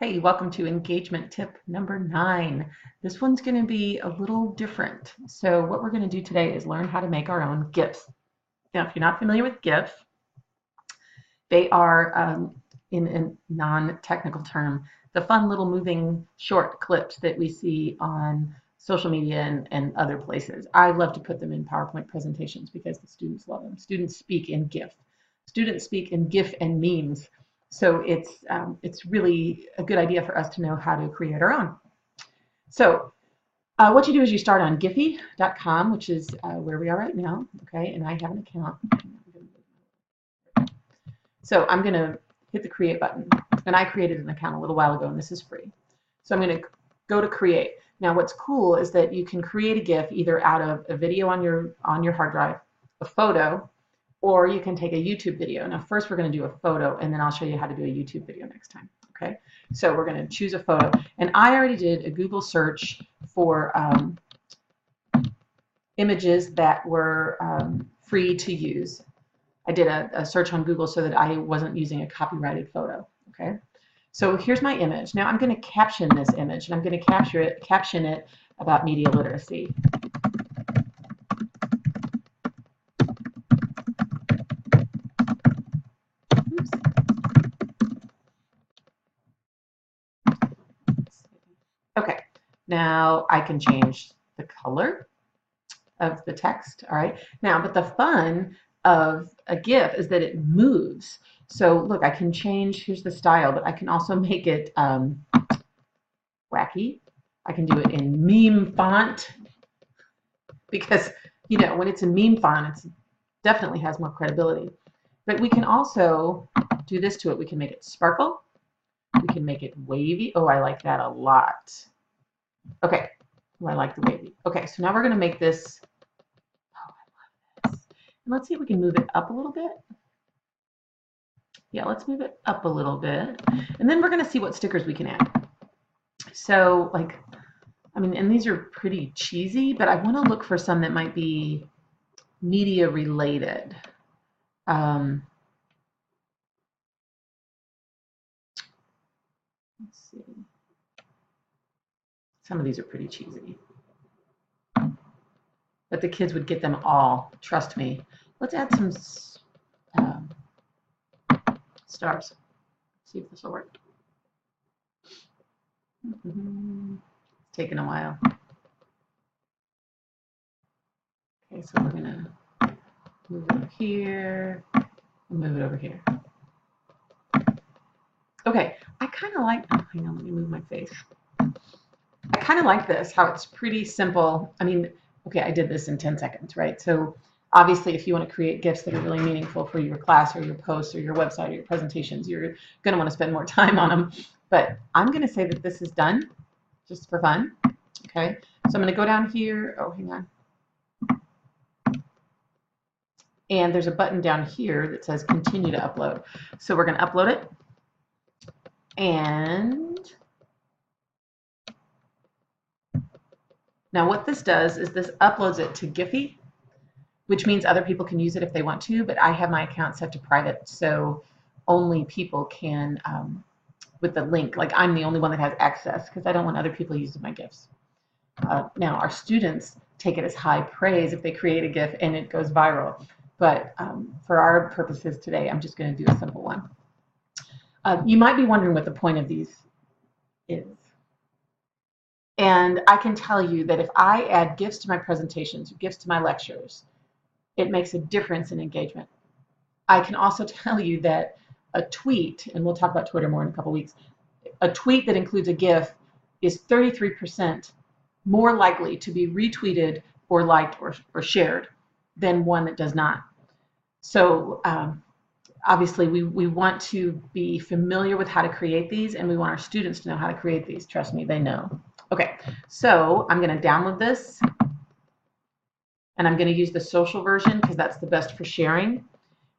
Hey, welcome to engagement tip number 9. This one's going to be a little different. So what we're going to do today is learn how to make our own GIFs. Now, if you're not familiar with GIFs, they are, in a non-technical term, the fun little moving short clips that we see on social media and other places. I love to put them in PowerPoint presentations because the students love them. Students speak in GIF. Students speak in GIF and memes. So it's really a good idea for us to know how to create our own. So what you do is you start on Giphy.com, which is where we are right now. Okay, and I have an account. So I'm going to hit the create button, and I created an account a little while ago, and this is free. So I'm going to go to create. Now what's cool is that you can create a GIF either out of a video on your hard drive, a photo, or you can take a YouTube video. Now first we're going to do a photo, and then I'll show you how to do a YouTube video next time. Okay, so we're going to choose a photo, and I already did a Google search for images that were free to use. I did a search on Google so that I wasn't using a copyrighted photo. Okay, so here's my image. Now I'm going to caption this image, and I'm going to caption it about media literacy. Oops. Okay, now I can change the color of the text. All right, now, but the fun of a GIF is that it moves. So look, I can change, here's the style, but I can also make it wacky. I can do it in meme font because, you know, when it's in meme font, it definitely has more credibility. But we can also do this to it. We can make it sparkle. We can make it wavy. Oh, I like that a lot. Okay, oh, I like the wavy. Okay, so now we're going to make this. Oh, I love this. And let's see if we can move it up a little bit. Yeah, let's move it up a little bit. And then we're going to see what stickers we can add. So, like, I mean, and these are pretty cheesy, but I want to look for some that might be media related. Let's see. Some of these are pretty cheesy, but the kids would get them all. Trust me. Let's add some stars. See if this will work. It's taking a while. Okay, so we're gonna move it over here and move it over here. Okay, I kind of like, oh, hang on, let me move my face. I kind of like this, how it's pretty simple. I mean, okay, I did this in 10 seconds, right? So obviously, if you want to create GIFs that are really meaningful for your class or your posts or your website or your presentations, you're going to want to spend more time on them. But I'm going to say that this is done just for fun. Okay, so I'm going to go down here. Oh, hang on. And there's a button down here that says continue to upload. So we're going to upload it. And now what this does is this uploads it to Giphy, which means other people can use it if they want to, but I have my account set to private, so only people can, with the link, like I'm the only one that has access because I don't want other people using my GIFs. Now, our students take it as high praise if they create a GIF and it goes viral, but for our purposes today, I'm just going to do a simple one. You might be wondering what the point of these is. And I can tell you that if I add GIFs to my presentations, GIFs to my lectures, it makes a difference in engagement. I can also tell you that a tweet, and we'll talk about Twitter more in a couple weeks, a tweet that includes a GIF is 33% more likely to be retweeted or liked or shared than one that does not. So obviously we want to be familiar with how to create these, and we want our students to know how to create these. Trust me, they know. Okay, so I'm going to download this, and I'm going to use the social version because that's the best for sharing.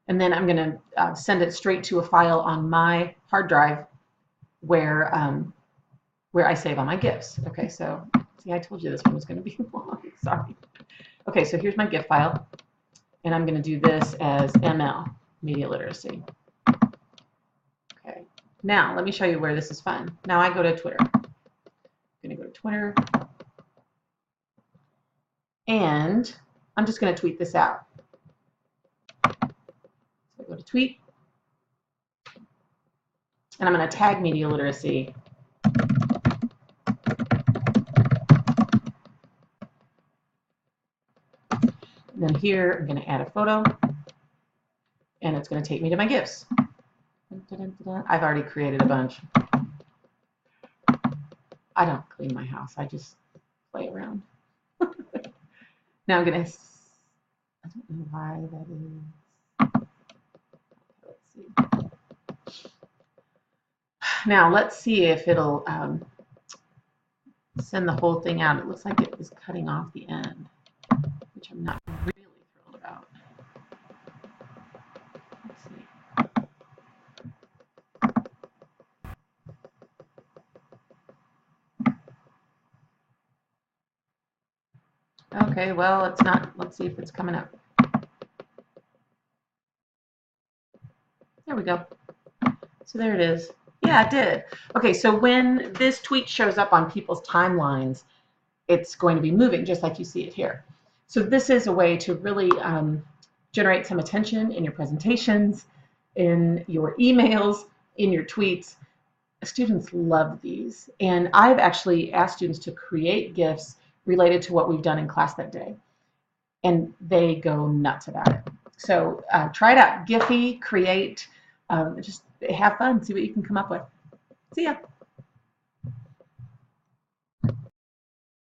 And then I'm going to send it straight to a file on my hard drive where I save all my GIFs. Okay, so see, I told you this one was going to be long. Sorry. Okay, so here's my GIF file, and I'm going to do this as ML, media literacy. Okay, Now, let me show you where this is fun. Now I go to Twitter. I'm going to go to Twitter. And I'm just going to tweet this out. So I go to tweet. And I'm going to tag media literacy. And then here, I'm going to add a photo. And it's going to take me to my GIFs. I've already created a bunch. I don't clean my house. I just play around. Now I'm going to, I don't know why that is. Let's see. Now let's see if it'll send the whole thing out. It looks like it was cutting off the end, which I'm not really thrilled about. Let's see. Okay, well, it's not. Let's see if it's coming up. There we go. So there it is. Yeah, it did. Okay, so when this tweet shows up on people's timelines, it's going to be moving just like you see it here. So this is a way to really generate some attention in your presentations, in your emails, in your tweets. Students love these. And I've actually asked students to create GIFs related to what we've done in class that day. And they go nuts about it. So try it out. Giphy, create, just have fun, see what you can come up with. See ya.